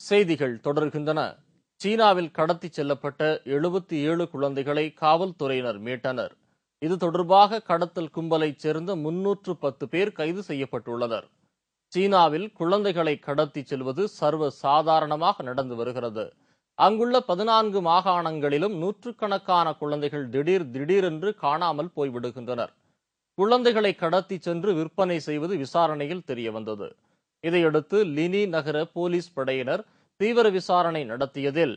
செய்திகள் தொடர்கின்றன. சீனாவில் கடத்திச் செல்லப்பட்ட 77 குழந்தைகளை காவல்துறையினர் மீட்டனர். இது தொடர்பாக கடத்தல் கும்பலைச் சேர்ந்த 310 பேர் கைது செய்யப்பட்டுள்ளனர். சீனாவில் குழந்தைகளை கடத்திச் செல்வது சர்வ சாதாரணமாக நடந்து வருகிறது. அங்குள்ள 14 மாகாணங்களிலும் நூற்றுக்கணக்கான குழந்தைகள் திடீரென்று காணாமல் போய்விடுகின்றனர். குழந்தைகளை கடத்திச் சென்று விற்பனை செய்வது விசாரணையில் தெரியவந்தது. இதையடுத்து லினி நகர போலீஸ் படையினர் தீவிர விசாரணை நடத்தியதில்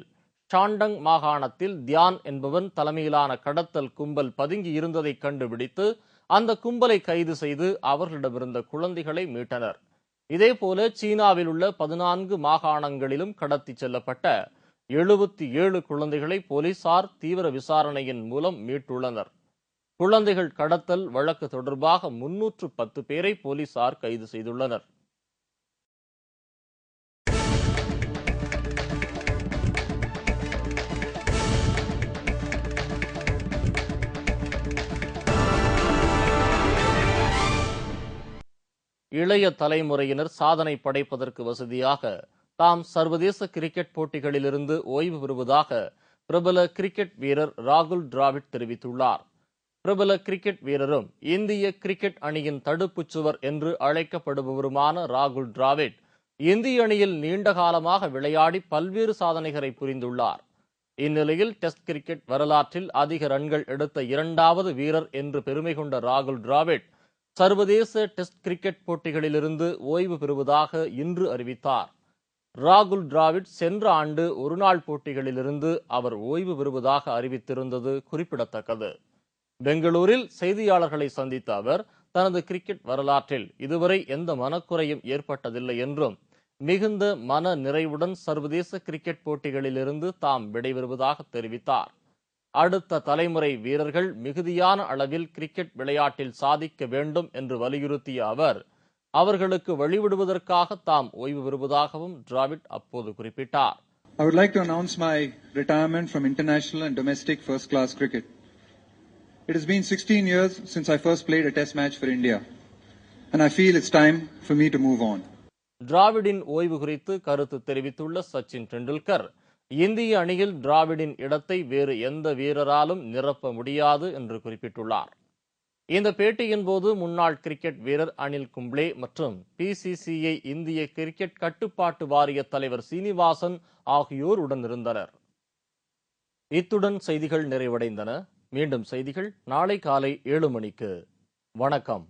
ஷாண்டங் மாகாணத்தில் தியான் என்பவன் தலைமையிலான கடத்தல் கும்பல் பதுங்கி இருந்ததை கண்டுபிடித்து அந்த கும்பலை கைது செய்து அவர்களிடமிருந்த குழந்தைகளை மீட்டனர். இதேபோல சீனாவில் உள்ள 14 மாகாணங்களிலும் கடத்திச் செல்லப்பட்ட 77 குழந்தைகளை போலீசார் தீவிர விசாரணையின் மூலம் மீட்டுள்ளனர். குழந்தைகள் கடத்தல் வழக்கு தொடர்பாக 310 பேரை போலீசார் கைது செய்துள்ளனர். இளைய தலைமுறையினர் சாதனை படைப்பதற்கு வசதியாக தாம் சர்வதேச கிரிக்கெட் போட்டிகளிலிருந்து ஓய்வு பெறுவதாக பிரபல கிரிக்கெட் வீரர் ராகுல் டிராவிட் தெரிவித்துள்ளார். பிரபல கிரிக்கெட் வீரரும் இந்திய கிரிக்கெட் அணியின் தடுப்புச் சுவர் என்று அழைக்கப்படுபவருமான ராகுல் டிராவிட் இந்திய அணியில் நீண்ட காலமாக விளையாடி பல்வேறு சாதனைகளை புரிந்துள்ளார். இந்நிலையில் டெஸ்ட் கிரிக்கெட் வரலாற்றில் அதிக ரன்கள் எடுத்த 2வது வீரர் என்று பெருமை கொண்ட ராகுல் டிராவிட் சர்வதேச டெஸ்ட் கிரிக்கெட் போட்டிகளிலிருந்து ஓய்வு பெறுவதாக இன்று அறிவித்தார். ராகுல் டிராவிட் சென்ற ஆண்டு ஒருநாள் போட்டிகளிலிருந்து அவர் ஓய்வு பெறுவதாக அறிவித்திருந்தது குறிப்பிடத்தக்கது. பெங்களூரில் செய்தியாளர்களை சந்தித்த அவர் தனது கிரிக்கெட் வரலாற்றில் இதுவரை எந்த மனக்குறையும் ஏற்பட்டதில்லை என்றும் மிகுந்த மன நிறைவுடன் சர்வதேச கிரிக்கெட் போட்டிகளிலிருந்து தாம் விடைபெறுவதாக தெரிவித்தார். அடுத்த தலைமுறை வீரர்கள் மிகுதியான அளவில் கிரிக்கெட் விளையாட்டில் சாதிக்க வேண்டும் என்று வலியுறுத்திய அவர் அவர்களுக்கு வழிவிடுவதற்காக தாம் ஓய்வு பெறுவதாகவும் டிராவிட் அப்போது குறிப்பிட்டார். I would like to announce my retirement from international and domestic first class cricket. It has been 16 years since I first played a test match for India and I feel it's time for me to move on. Dravidian ஓய்வு குறித்து கருத்து தெரிவித்துள்ள சச்சின் டெண்டுல்கர் இந்திய அணியில் டிராவிடின் இடத்தை வேறு எந்த வீரராலும் நிரப்ப முடியாது என்று குறிப்பிட்டுள்ளார். இந்த பேட்டியின் போது முன்னாள் கிரிக்கெட் வீரர் அனில் கும்ப்ளே மற்றும் PCCI இந்திய கிரிக்கெட் கட்டுப்பாட்டு வாரிய தலைவர் சீனிவாசன் ஆகியோர் உடனிருந்தனர். இத்துடன் செய்திகள் நிறைவடைந்தன. மீண்டும் செய்திகள் நாளை காலை 7 மணிக்கு. வணக்கம்.